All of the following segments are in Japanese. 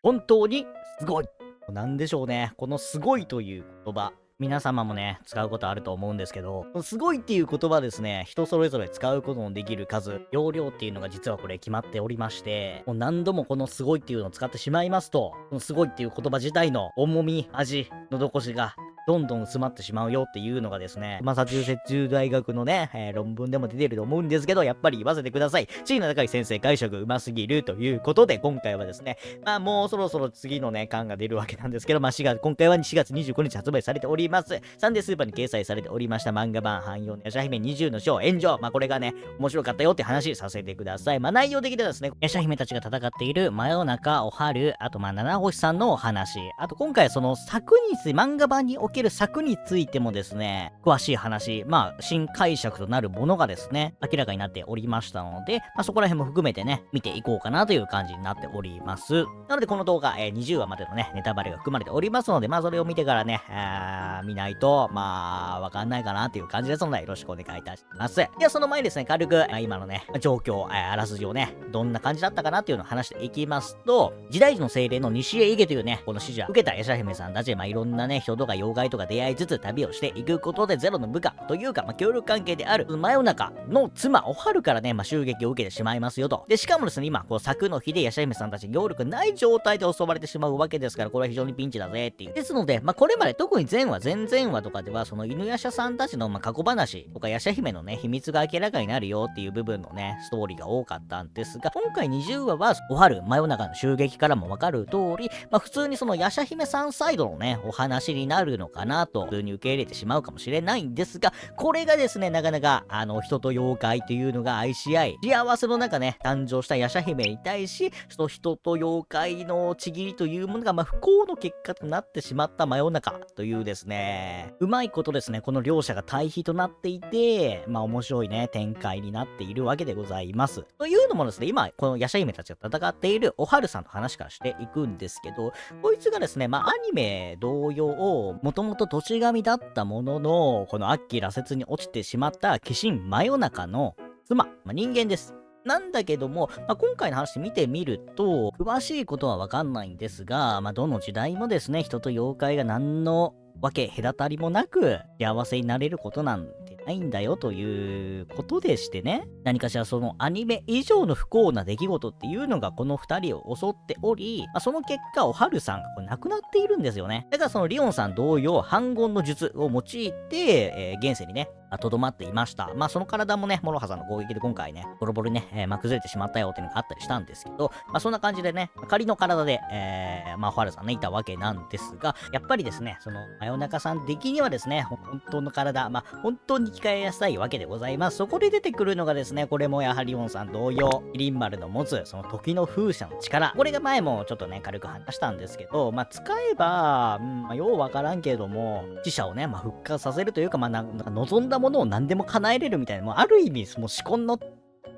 本当にすごい。なんでしょうね。このすごいという言葉。皆様もね、使うことあると思うんですけど、すごいっていう言葉ですね、人それぞれ使うことのできる数、容量っていうのが実はこれ決まっておりまして、もう何度もこのすごいっていうのを使ってしまいますと、このすごいっていう言葉自体の重み、味、のど越しがどんどん薄まってしまうよっていうのがですね、マサチューセッツ大学のね、論文でも出てると思うんですけど、やっぱり言わせてください。地位の高い先生解釈うますぎるということで、今回はですね、もうそろそろ次のね、巻が出るわけなんですけど、今回は4月29日発売されております。サンデースーパーに掲載されておりました漫画版汎用のヤシャ姫20の章炎上。これがね、面白かったよって話させてください。内容的ではですね、ヤシャ姫たちが戦っている真夜中、お春、あと七星さんのお話、あと今回その漫画版における作についてもですね、詳しい話、新解釈となるものがですね、明らかになっておりましたので、そこら辺も含めてね、見ていこうかなという感じになっております。なのでこの動画、20話までのね、ネタバレが含まれておりますので、それを見てからね、見ないと、わかんないかなっていう感じですので、よろしくお願いいたします。では、その前にですね、軽く、今のね、状況、あらすじをね、どんな感じだったかなっていうのを話していきますと、時代樹の精霊の西へ行けというね、この指示は受けたヤシャ姫さんたち、いろんなね、人とか妖怪とか出会いつつ旅をしていくことで、ゼロの部下というか、協力関係である、真夜中の妻、おはるからね、襲撃を受けてしまいますよと。で、しかもですね、今、作の日でヤシャ姫さんたち、協力ない状態で襲われてしまうわけですから、これは非常にピンチだぜっていう。ですので、これまで特に前々話とかでは、その犬ヤシャさんたちの、過去話とか、ヤシャ姫のね、秘密が明らかになるよっていう部分のね、ストーリーが多かったんですが、今回20話は、おはる、真夜中の襲撃からもわかる通り、普通にそのヤシャ姫さんサイドのね、お話になるのかなと、普通に受け入れてしまうかもしれないんですが、これがですね、なかなか、人と妖怪というのが愛し合い、幸せの中ね、誕生したヤシャ姫に対し、その人と妖怪のちぎりというものが、不幸の結果となってしまった真夜中というですね、うまいことですね、この両者が対比となっていて、面白いね、展開になっているわけでございます。というのもですね、今、このヤシャ姫たちが戦っているおはるさんの話からしていくんですけど、こいつがですね、アニメ同様、もともと土地神だったものの、この悪鬼羅刹に落ちてしまった鬼神真夜中の妻、人間です。なんだけども、今回の話見てみると、詳しいことはわかんないんですが、どの時代もですね、人と妖怪が何のわけ隔たりもなく幸せになれることなんてないんだよということでしてね、何かしらそのアニメ以上の不幸な出来事っていうのがこの2人を襲っており、その結果おはるさんが亡くなっているんですよね。だからそのリオンさん同様反言の術を用いて、現世にねとどまっていました。その体もね、モロハさんの攻撃で今回ね、ボロボロにね、崩れてしまったよっていうのがあったりしたんですけど、そんな感じでね、仮の体で、ファルさんね、いたわけなんですが、やっぱりですね、その、真夜中さん的にはですね、本当の体、本当に生き返らせたいわけでございます。そこで出てくるのがですね、これもやはりオンさん同様、キリン丸の持つ、その時の風車の力。これが前もちょっとね、軽く話したんですけど、使えば、ようわからんけれども、死者をね、復活させるというか、なんか望んだものを何でも叶えれるみたいな、もうある意味、もう至根の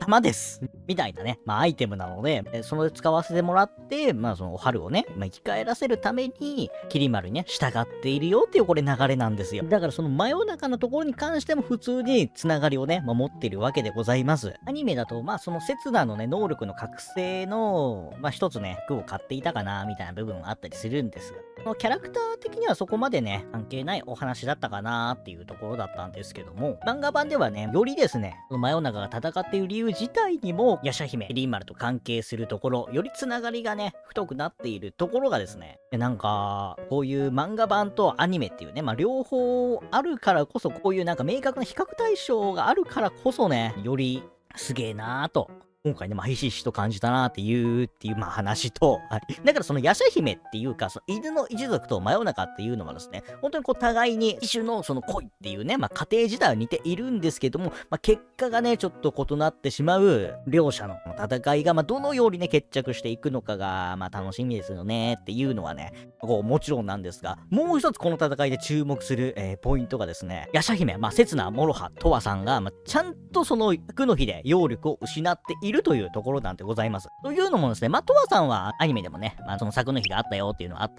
玉です。みたいなね、アイテムなので、それ使わせてもらって、そのお春をね、生き返らせるために、キリマルにね、従っているよっていうこれ流れなんですよ。だからその真夜中のところに関しても普通につながりをね、持っているわけでございます。アニメだと、その刹那のね、能力の覚醒の、一つね、服を買っていたかな、みたいな部分があったりするんですが、そのキャラクター的にはそこまでね、関係ないお話だったかなっていうところだったんですけども、漫画版ではね、よりですね、その真夜中が戦っている理由自体にも、ヤシャ姫、リンマルと関係するところ、よりつながりがね、太くなっているところがですね、なんか、こういう漫画版とアニメっていうね、両方あるからこそ、こういうなんか明確な比較対象があるからこそね、よりすげえなーと。今回ね、ひしひしと感じたなっていう話と、はい。だからそのヤシャ姫っていうか、その犬の一族と真夜中っていうのはですね、本当に互いに一種のその恋っていうね、家庭自体は似ているんですけども、結果がね、ちょっと異なってしまう両者の戦いが、どのようにね、決着していくのかが、楽しみですよねっていうのはね、もちろんなんですが、もう一つこの戦いで注目する、ポイントがですね、ヤシャ姫、刹那、モロハ、トワさんが、ちゃんとその、悪の日で揚力を失っていいるというところなんてございます。というのもですね、トワさんはアニメでもね、その作の日があったよっていうのは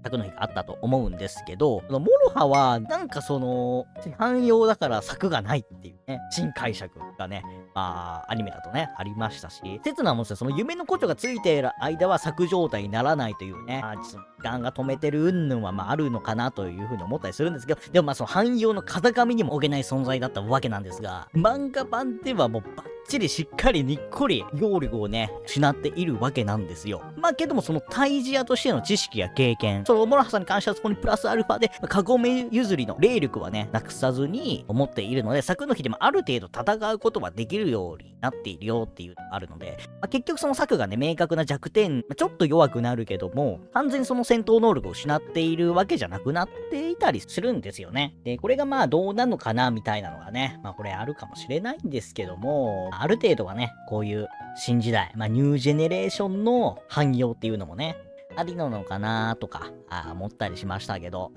作の日があったと思うんですけど、モロハは、なんか市販用だから作がないっていうね、新解釈がね、アニメだとね、ありましたし、刹那もですね、その夢の故郷がついている間は作状態にならないというね、時間が止めてる云々はあるのかなというふうに思ったりするんですけど、でもその汎用の風上にも置けない存在だったわけなんですが、漫画版ではもうバッチリしっかりにっこり揚力をね、失っているわけなんですよ。けどもその退治屋としての知識や経験、そのモロハさんに関してはそこにプラスアルファで、カゴメ譲りの霊力はね、なくさずに思っているので、作の日でもある程度戦うことはできるようになっているよっていうのがあるので、結局その作がね、明確な弱点、ちょっと弱くなるけども、完全にその戦闘能力を失っているわけじゃなくなっていたりするんですよね。で、これがどうなのかなみたいなのがね、これあるかもしれないんですけども、ある程度はね、こういう新時代、ニュージェネレーションの汎用っていうのもね、ありなのかなとか、思ったりしましたけど、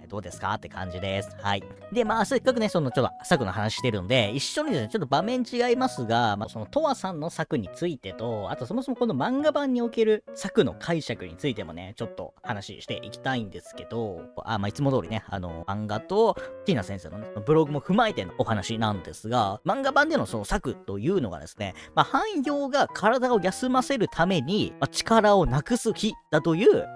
どうですかって感じです。はい。で、せっかくね、ちょっと作の話してるんで、一緒にですね、ちょっと場面違いますが、そのトワさんの作についてと、あとそもそもこの漫画版における作の解釈についてもね、ちょっと話していきたいんですけど、いつも通りね、漫画とティーナ先生のね、ブログも踏まえてのお話なんですが、漫画版でのその作というのがですね、汎用が体を休ませるために、力をなくす日だという、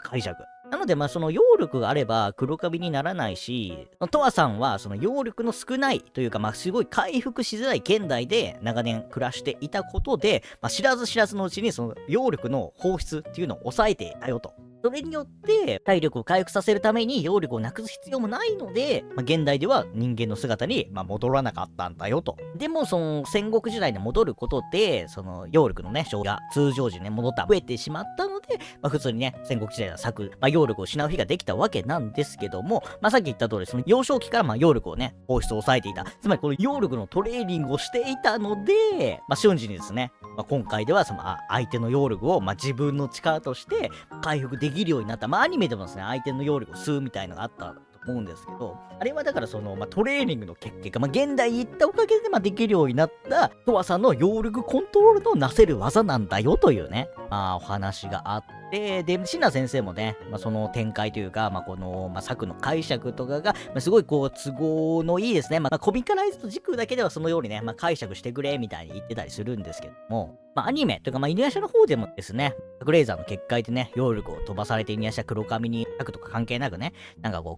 解釈。なので、その揚力があれば黒カビにならないし、トワさんはその揚力の少ないというか、すごい回復しづらい現代で長年暮らしていたことで、知らず知らずのうちにその揚力の放出っていうのを抑えていたよと。それによって体力を回復させるために揚力をなくす必要もないので、現代では人間の姿に戻らなかったんだよと。でもその戦国時代に戻ることで、その揚力のね、消費が通常時にね、増えてしまったので、普通にね、戦国時代は揚力を失う日ができたわけなんですけども、さっき言った通り、その幼少期から揚力をね、放出を抑えていた。つまりこの揚力のトレーニングをしていたので、瞬時にですね、今回ではその相手の揚力を自分の力として回復できるようになった。アニメでもですね、相手の揚力を吸うみたいのがあったと思うんですけど、あれはだからその、トレーニングの結果、現代に行ったおかげでできるようになったトワさんの揚力コントロールのなせる技なんだよというね、お話があって、で、シナ先生もね、その展開というか、この、作の解釈とかが、すごい都合のいいですね。コミカライズと軸だけではそのようにね、解釈してくれみたいに言ってたりするんですけども、アニメというか、犬夜叉の方でもですね、グレーザーの結界でね、揚力を飛ばされて犬夜叉黒髪に、悪とか関係なくね、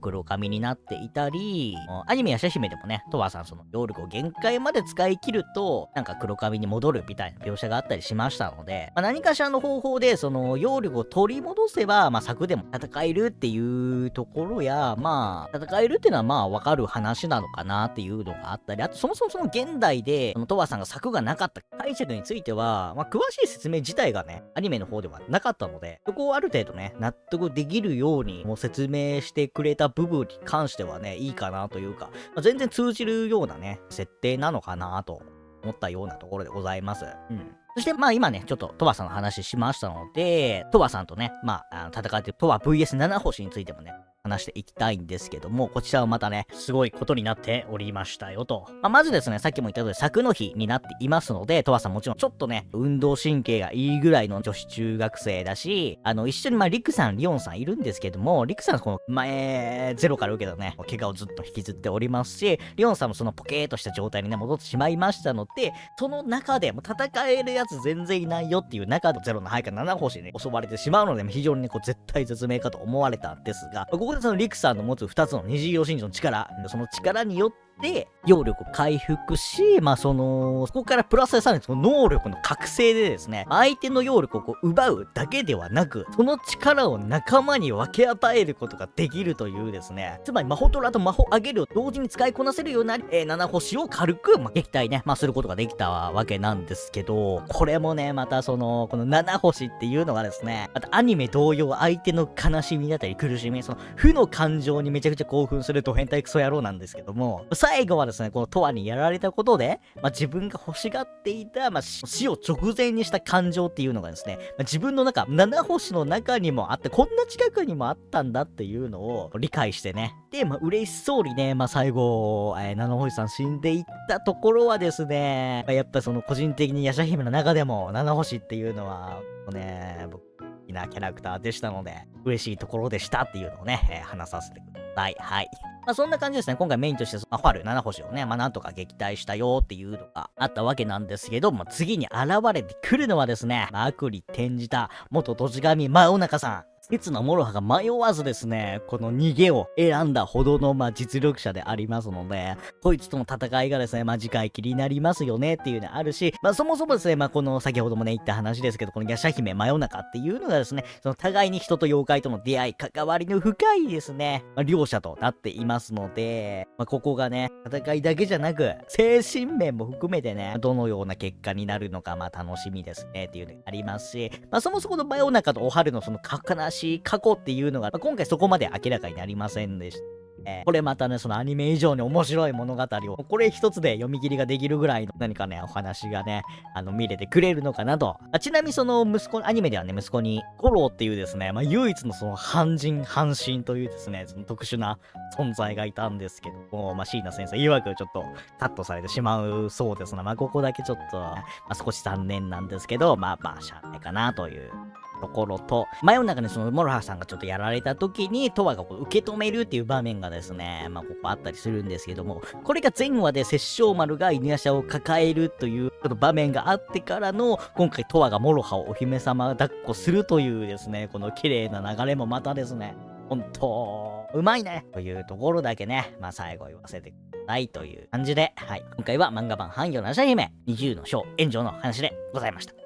黒髪になっていたり、アニメやシャ姫でもね、トワさんその揚力を限界まで使い切ると、黒髪に戻るみたいな描写があったりしましたので、何かしらの方法でその揚力を取り戻せば、作でも戦えるっていうところや、戦えるっていうのはわかる話なのかなっていうのがあったり、あとそもそもその現代で、トワさんが作がなかった解釈については、詳しい説明自体がね、アニメの方ではなかったので、そこをある程度ね、納得できるようにもう説明してくれた部分に関してはね、いいかなというか、全然通じるようなね、設定なのかなと思ったようなところでございます。そして今ね、ちょっとトワさんの話しましたので、トワさんとね、戦ってるトワ VS7 星についてもね、話していきたいんですけども、こちらはまたね、すごいことになっておりましたよと。まずですね、さっきも言った通り、作の日になっていますので、トワさんもちろんちょっとね、運動神経がいいぐらいの女子中学生だし、一緒にリクさん、リオンさんいるんですけども、リクさんこの前、ゼロから受けたね、怪我をずっと引きずっておりますし、リオンさんもそのポケーとした状態にね、戻ってしまいましたので、その中でも戦えるやつ全然いないよっていう中でゼロの配下7星にね、襲われてしまうので、非常にね、絶対絶命かと思われたんですが、ここでそのリクさんの持つ2つの二次元真珠の力、その力によって、揚力を回復し、そこからプラスさらにその能力の覚醒でですね、相手の揚力を奪うだけではなく、その力を仲間に分け与えることができるというですね、つまり魔法トラと魔法アゲルを同時に使いこなせるようになり、7星を軽く、撃退ね、することができたわけなんですけど、これもね、またこの7星っていうのがですね、またアニメ同様相手の悲しみだったり苦しみ、その負の感情にめちゃくちゃ興奮するド変態クソ野郎なんですけども、最後はですね、このトワにやられたことで、自分が欲しがっていた、死を直前にした感情っていうのがですね、自分の中、七星の中にもあって、こんな近くにもあったんだっていうのを理解してね。で、嬉しそうにね、最後、七星さん死んでいったところはですね、やっぱその個人的にヤシャ姫の中でも七星っていうのは、僕、好きなキャラクターでしたので、嬉しいところでしたっていうのをね、話させてください。はい。そんな感じですね。今回メインとして、ファル七星をね、なんとか撃退したよっていうのがあったわけなんですけど、次に現れてくるのはですね、悪に転じた元土地神真夜中さん。鉄のモロハが迷わずですね、この逃げを選んだほどの実力者でありますので、こいつとの戦いがですね、次回気になりますよねっていうのあるし、そもそもですね、この先ほどもね言った話ですけど、このヤシャ姫真夜中っていうのがですね、その互いに人と妖怪との出会い、関わりの深いですね、両者となっていますので、ここがね、戦いだけじゃなく、精神面も含めてね、どのような結果になるのか、楽しみですねっていうのがありますし、そもそもの真夜中とお春のその悲しい過去っていうのが、今回そこまで明らかになりませんでした。これまたね、そのアニメ以上に面白い物語を、これ一つで読み切りができるぐらいの何かね、お話がね、見れてくれるのかなと。ちなみにそのアニメではね、息子に、コローっていうですね、唯一のその半人半身というですね、その特殊な存在がいたんですけども、椎名先生曰くちょっとカットされてしまうそうですな。ここだけちょっと、少し残念なんですけど、しゃあないかなというところと、真夜中にそのモロハさんがちょっとやられた時に、トワがこう受け止めるっていう場面がですね、ここあったりするんですけども、これが前話で殺生丸が犬夜叉を抱えるというちょっと場面があってからの、今回トワがモロハをお姫様抱っこするというですね、この綺麗な流れもまたですね、本当うまいねというところだけね、最後言わせてくださいという感じで、はい、今回は漫画版半魚の夜叉姫20の章炎上の話でございました。